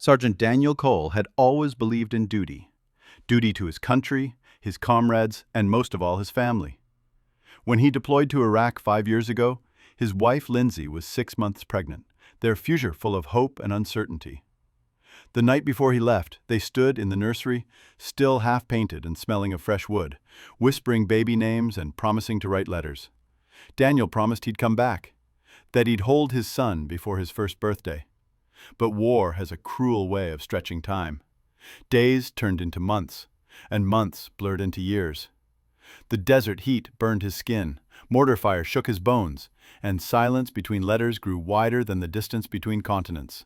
Sergeant Daniel Cole had always believed in duty. Duty to his country, his comrades, and most of all his family. When he deployed to Iraq 5 years ago, his wife Lindsay was 6 months pregnant, their future full of hope and uncertainty. The night before he left, they stood in the nursery, still half-painted and smelling of fresh wood, whispering baby names and promising to write letters. Daniel promised he'd come back, that he'd hold his son before his first birthday. But war has a cruel way of stretching time. Days turned into months, and months blurred into years. The desert heat burned his skin, mortar fire shook his bones, and silence between letters grew wider than the distance between continents.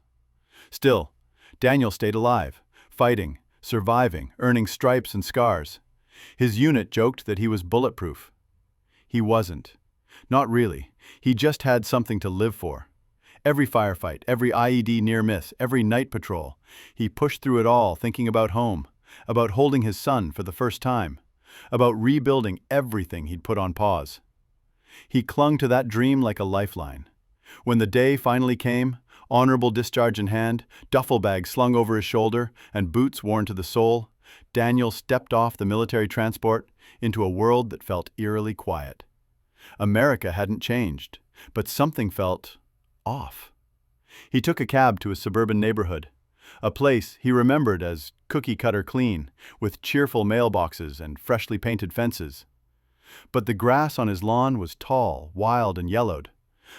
Still, Daniel stayed alive, fighting, surviving, earning stripes and scars. His unit joked that he was bulletproof. He wasn't. Not really. He just had something to live for. Every firefight, every IED near miss, every night patrol, he pushed through it all thinking about home, about holding his son for the first time, about rebuilding everything he'd put on pause. He clung to that dream like a lifeline. When the day finally came, honorable discharge in hand, duffel bag slung over his shoulder, and boots worn to the sole, Daniel stepped off the military transport into a world that felt eerily quiet. America hadn't changed, but something felt off. He took a cab to a suburban neighborhood, a place he remembered as cookie-cutter clean, with cheerful mailboxes and freshly painted fences. But the grass on his lawn was tall, wild, and yellowed.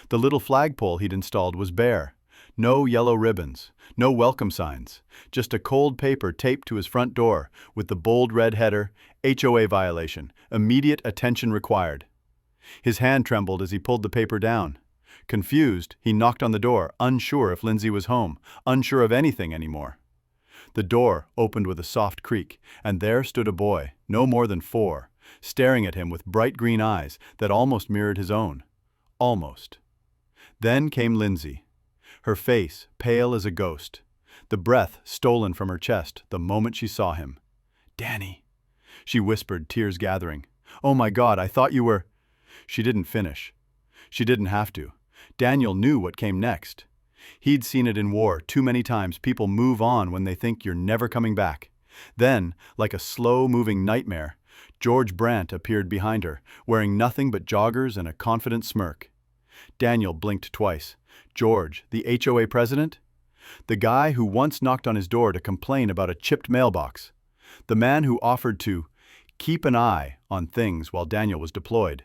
The little flagpole he'd installed was bare. No yellow ribbons, no welcome signs, just a cold paper taped to his front door with the bold red header, HOA violation, immediate attention required. His hand trembled as he pulled the paper down. Confused, he knocked on the door, unsure if Lindsay was home, unsure of anything anymore. The door opened with a soft creak, and there stood a boy, no more than 4, staring at him with bright green eyes that almost mirrored his own. Almost. Then came Lindsay, her face pale as a ghost, the breath stolen from her chest the moment she saw him. "Danny," she whispered, tears gathering. "Oh my God, I thought you were—" She didn't finish. She didn't have to. Daniel knew what came next. He'd seen it in war too many times. People move on when they think you're never coming back. Then, like a slow-moving nightmare, George Brandt appeared behind her, wearing nothing but joggers and a confident smirk. Daniel blinked twice. George, the HOA president? The guy who once knocked on his door to complain about a chipped mailbox. The man who offered to keep an eye on things while Daniel was deployed.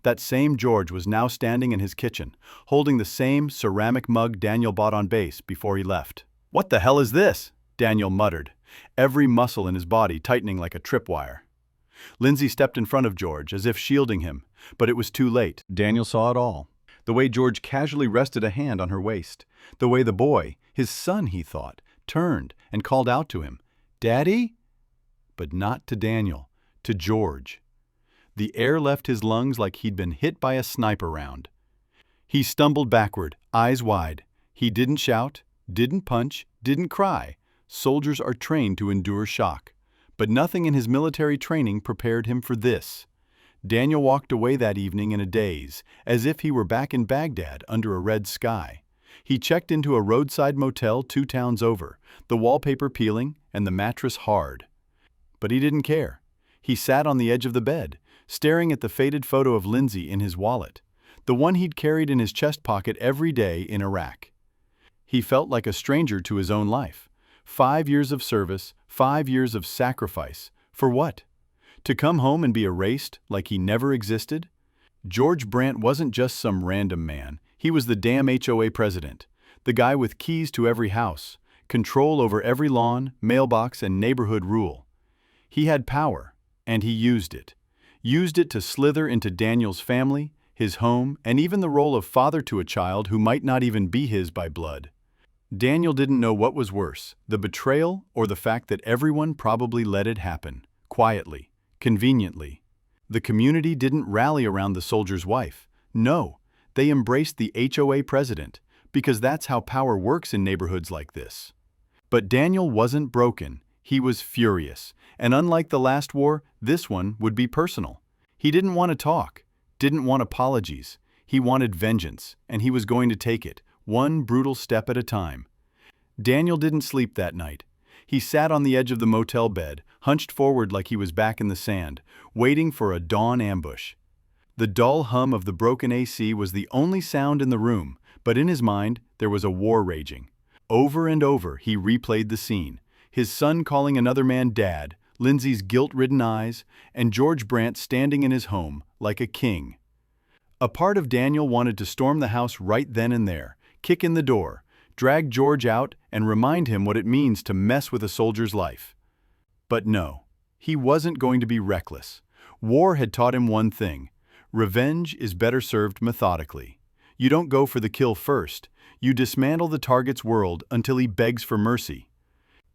That same George was now standing in his kitchen, holding the same ceramic mug Daniel bought on base before he left. "What the hell is this?" Daniel muttered, every muscle in his body tightening like a tripwire. Lindsay stepped in front of George, as if shielding him, but it was too late. Daniel saw it all. The way George casually rested a hand on her waist. The way the boy, his son he thought, turned and called out to him, "Daddy?" But not to Daniel, to George. The air left his lungs like he'd been hit by a sniper round. He stumbled backward, eyes wide. He didn't shout, didn't punch, didn't cry. Soldiers are trained to endure shock. But nothing in his military training prepared him for this. Daniel walked away that evening in a daze, as if he were back in Baghdad under a red sky. He checked into a roadside motel 2 towns over, the wallpaper peeling and the mattress hard. But he didn't care. He sat on the edge of the bed, staring at the faded photo of Lindsay in his wallet, the one he'd carried in his chest pocket every day in Iraq. He felt like a stranger to his own life. 5 years of service, 5 years of sacrifice. For what? To come home and be erased like he never existed? George Brandt wasn't just some random man. He was the damn HOA president, the guy with keys to every house, control over every lawn, mailbox, and neighborhood rule. He had power, and he used it. Used it to slither into Daniel's family, his home, and even the role of father to a child who might not even be his by blood. Daniel didn't know what was worse, the betrayal or the fact that everyone probably let it happen, quietly, conveniently. The community didn't rally around the soldier's wife. No, they embraced the HOA president, because that's how power works in neighborhoods like this. But Daniel wasn't broken. He was furious, and unlike the last war, this one would be personal. He didn't want to talk, didn't want apologies. He wanted vengeance, and he was going to take it, one brutal step at a time. Daniel didn't sleep that night. He sat on the edge of the motel bed, hunched forward like he was back in the sand, waiting for a dawn ambush. The dull hum of the broken AC was the only sound in the room, but in his mind there was a war raging. Over and over he replayed the scene, his son calling another man dad, Lindsay's guilt-ridden eyes, and George Brant standing in his home like a king. A part of Daniel wanted to storm the house right then and there, kick in the door, drag George out, and remind him what it means to mess with a soldier's life. But no, he wasn't going to be reckless. War had taught him one thing: revenge is better served methodically. You don't go for the kill first. You dismantle the target's world until he begs for mercy.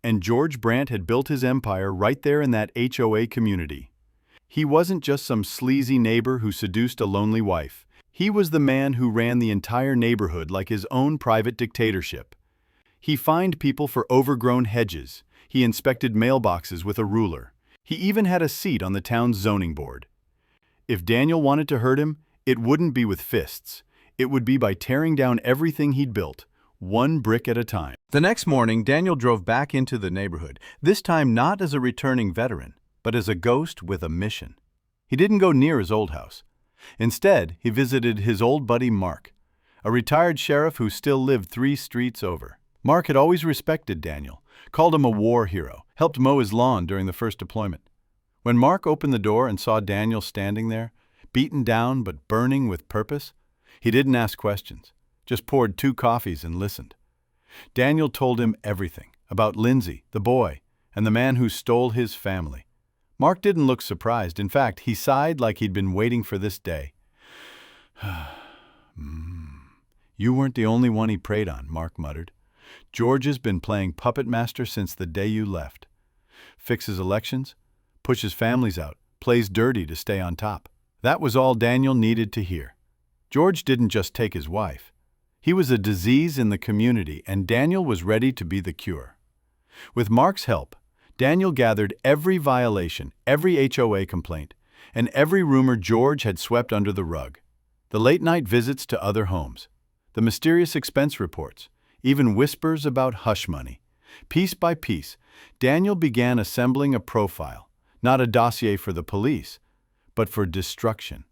And George Brant had built his empire right there in that HOA community. He wasn't just some sleazy neighbor who seduced a lonely wife. He was the man who ran the entire neighborhood like his own private dictatorship. He fined people for overgrown hedges. He inspected mailboxes with a ruler. He even had a seat on the town's zoning board. If Daniel wanted to hurt him, it wouldn't be with fists. It would be by tearing down everything he'd built, one brick at a time. The next morning, Daniel drove back into the neighborhood, this time not as a returning veteran, but as a ghost with a mission. He didn't go near his old house. Instead, he visited his old buddy Mark, a retired sheriff who still lived 3 streets over. Mark had always respected Daniel, called him a war hero, helped mow his lawn during the first deployment. When Mark opened the door and saw Daniel standing there, beaten down but burning with purpose, he didn't ask questions, just poured 2 coffees and listened. Daniel told him everything about Lindsay, the boy, and the man who stole his family. Mark didn't look surprised. In fact, he sighed like he'd been waiting for this day. You weren't the only one he preyed on, Mark muttered. George has been playing puppet master since the day you left. Fixes elections, pushes families out, plays dirty to stay on top. That was all Daniel needed to hear. George didn't just take his wife. He was a disease in the community, and Daniel was ready to be the cure. With Mark's help, Daniel gathered every violation, every HOA complaint, and every rumor George had swept under the rug. The late-night visits to other homes, the mysterious expense reports, even whispers about hush money. Piece by piece, Daniel began assembling a profile, not a dossier for the police, but for destruction.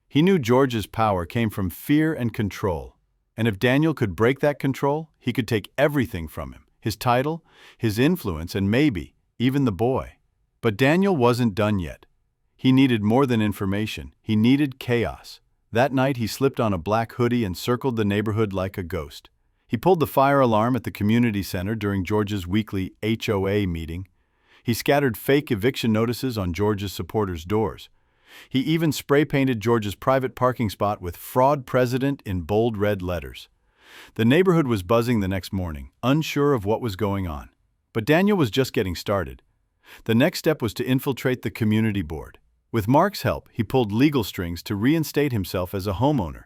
He knew George's power came from fear and control, and if Daniel could break that control, he could take everything from him, his title, his influence, and maybe even the boy. But Daniel wasn't done yet. He needed more than information. He needed chaos. That night he slipped on a black hoodie and circled the neighborhood like a ghost. He pulled the fire alarm at the community center during George's weekly HOA meeting. He scattered fake eviction notices on George's supporters' doors. He even spray-painted George's private parking spot with "Fraud President" in bold red letters. The neighborhood was buzzing the next morning, unsure of what was going on. But Daniel was just getting started. The next step was to infiltrate the community board. With Mark's help, he pulled legal strings to reinstate himself as a homeowner.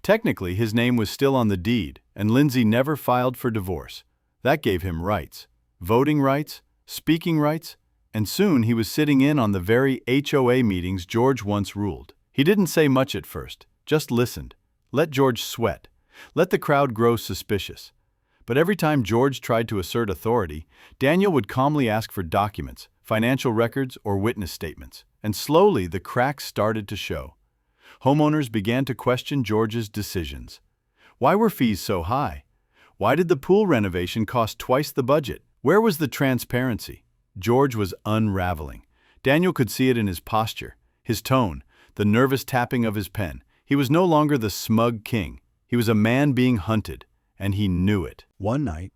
Technically, his name was still on the deed, and Lindsay never filed for divorce. That gave him rights, voting rights, speaking rights, and soon he was sitting in on the very HOA meetings George once ruled. He didn't say much at first, just listened. Let George sweat. Let the crowd grow suspicious. But every time George tried to assert authority, Daniel would calmly ask for documents, financial records, or witness statements. And slowly the cracks started to show. Homeowners began to question George's decisions. Why were fees so high? Why did the pool renovation cost twice the budget? Where was the transparency? George was unraveling. Daniel could see it in his posture, his tone, the nervous tapping of his pen. He was no longer the smug king. He was a man being hunted, and he knew it. One night,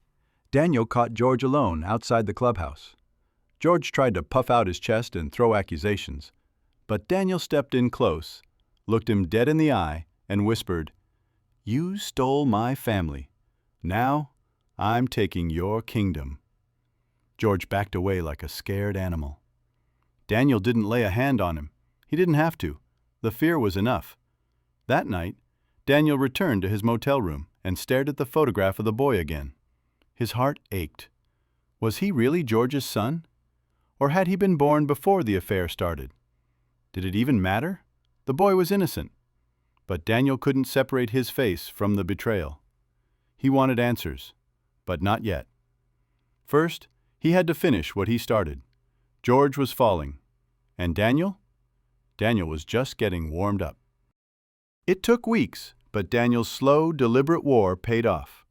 Daniel caught George alone outside the clubhouse. George tried to puff out his chest and throw accusations, but Daniel stepped in close, looked him dead in the eye, and whispered, "You stole my family. Now, I'm taking your kingdom." George backed away like a scared animal. Daniel didn't lay a hand on him. He didn't have to. The fear was enough. That night, Daniel returned to his motel room and stared at the photograph of the boy again. His heart ached. Was he really George's son? Or had he been born before the affair started? Did it even matter? The boy was innocent. But Daniel couldn't separate his face from the betrayal. He wanted answers, but not yet. First, he had to finish what he started. George was falling. And Daniel? Daniel was just getting warmed up. It took weeks, but Daniel's slow, deliberate war paid off.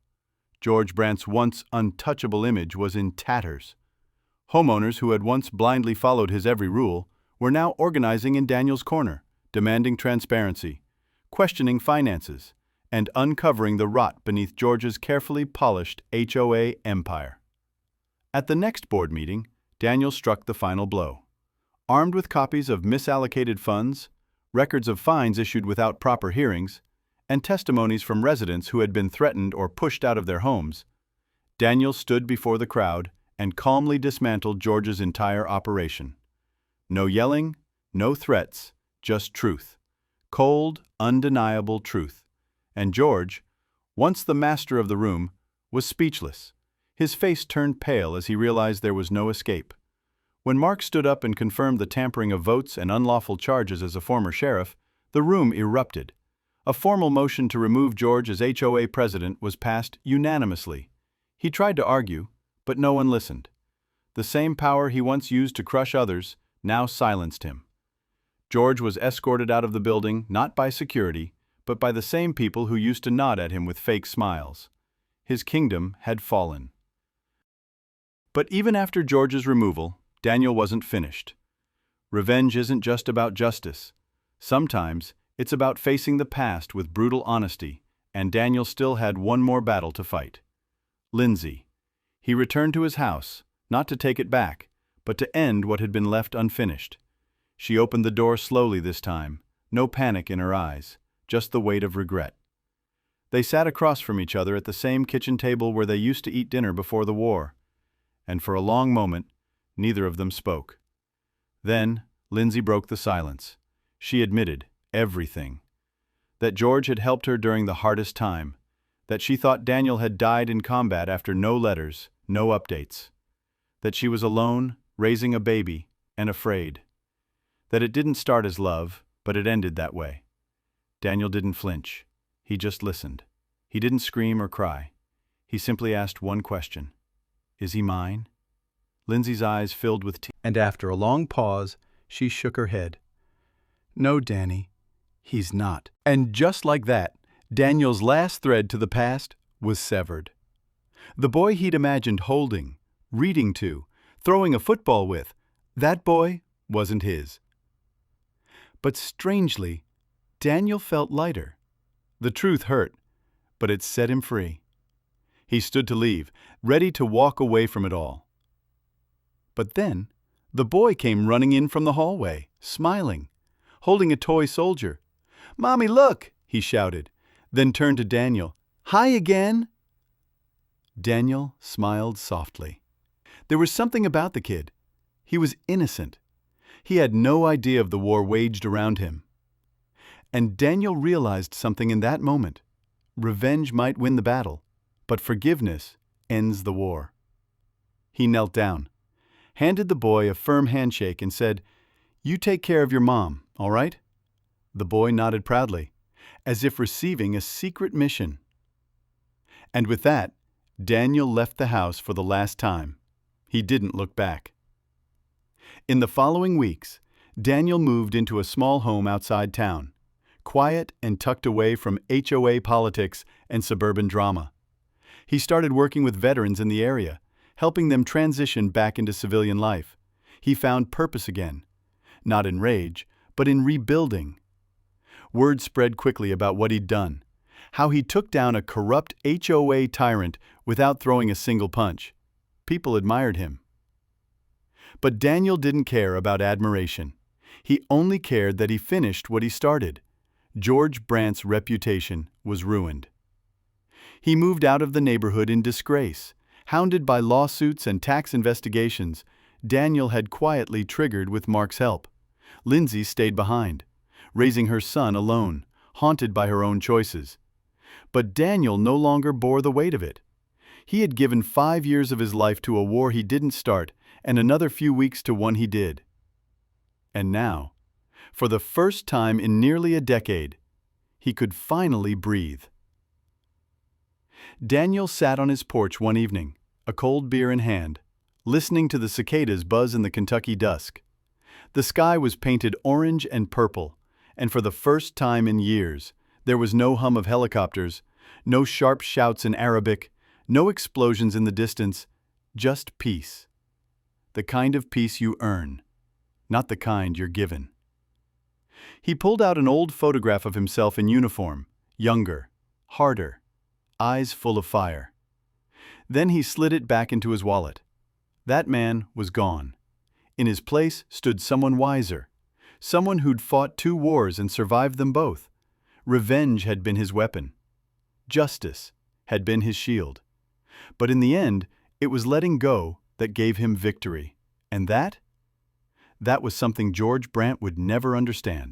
George Brandt's once untouchable image was in tatters. Homeowners who had once blindly followed his every rule were now organizing in Daniel's corner, demanding transparency, questioning finances, and uncovering the rot beneath George's carefully polished HOA empire. At the next board meeting, Daniel struck the final blow. Armed with copies of misallocated funds, records of fines issued without proper hearings, and testimonies from residents who had been threatened or pushed out of their homes, Daniel stood before the crowd and calmly dismantled George's entire operation. No yelling, no threats, just truth. Cold, undeniable truth. And George, once the master of the room, was speechless. His face turned pale as he realized there was no escape. When Mark stood up and confirmed the tampering of votes and unlawful charges as a former sheriff, the room erupted. A formal motion to remove George as HOA president was passed unanimously. He tried to argue, but no one listened. The same power he once used to crush others now silenced him. George was escorted out of the building not by security, but by the same people who used to nod at him with fake smiles. His kingdom had fallen. But even after George's removal, Daniel wasn't finished. Revenge isn't just about justice. Sometimes it's about facing the past with brutal honesty, and Daniel still had one more battle to fight. Lindsay. He returned to his house, not to take it back, but to end what had been left unfinished. She opened the door slowly this time, no panic in her eyes, just the weight of regret. They sat across from each other at the same kitchen table where they used to eat dinner before the war, and for a long moment, neither of them spoke. Then, Lindsay broke the silence. She admitted everything. That George had helped her during the hardest time, that she thought Daniel had died in combat after no letters, no updates, that she was alone, raising a baby, and afraid, that it didn't start as love, but it ended that way. Daniel didn't flinch. He just listened. He didn't scream or cry. He simply asked one question. Is he mine? Lindsay's eyes filled with tears, and after a long pause, she shook her head. No, Danny, he's not. And just like that, Daniel's last thread to the past was severed. The boy he'd imagined holding, reading to, throwing a football with, that boy wasn't his. But strangely, Daniel felt lighter. The truth hurt, but it set him free. He stood to leave, ready to walk away from it all. But then, the boy came running in from the hallway, smiling, holding a toy soldier. "Mommy, look!" he shouted, then turned to Daniel. "Hi again!" Daniel smiled softly. There was something about the kid. He was innocent. He had no idea of the war waged around him. And Daniel realized something in that moment. Revenge might win the battle, but forgiveness ends the war. He knelt down, handed the boy a firm handshake and said, "You take care of your mom, all right?" The boy nodded proudly, as if receiving a secret mission. And with that, Daniel left the house for the last time. He didn't look back. In the following weeks, Daniel moved into a small home outside town, quiet and tucked away from HOA politics and suburban drama. He started working with veterans in the area, helping them transition back into civilian life. He found purpose again, not in rage, but in rebuilding. Word spread quickly about what he'd done, how he took down a corrupt HOA tyrant without throwing a single punch. People admired him. But Daniel didn't care about admiration. He only cared that he finished what he started. George Brandt's reputation was ruined. He moved out of the neighborhood in disgrace. Hounded by lawsuits and tax investigations, Daniel had quietly triggered with Mark's help. Lindsay stayed behind, raising her son alone, haunted by her own choices. But Daniel no longer bore the weight of it. He had given 5 years of his life to a war he didn't start, and another few weeks to one he did. And now, for the first time in nearly a decade, he could finally breathe. Daniel sat on his porch one evening, a cold beer in hand, listening to the cicadas buzz in the Kentucky dusk. The sky was painted orange and purple, and for the first time in years, there was no hum of helicopters, no sharp shouts in Arabic, no explosions in the distance, just peace. The kind of peace you earn, not the kind you're given. He pulled out an old photograph of himself in uniform, younger, harder, eyes full of fire. Then he slid it back into his wallet. That man was gone. In his place stood someone wiser, someone who'd fought 2 wars and survived them both. Revenge had been his weapon. Justice had been his shield. But in the end, it was letting go that gave him victory. And that was something George Brant would never understand.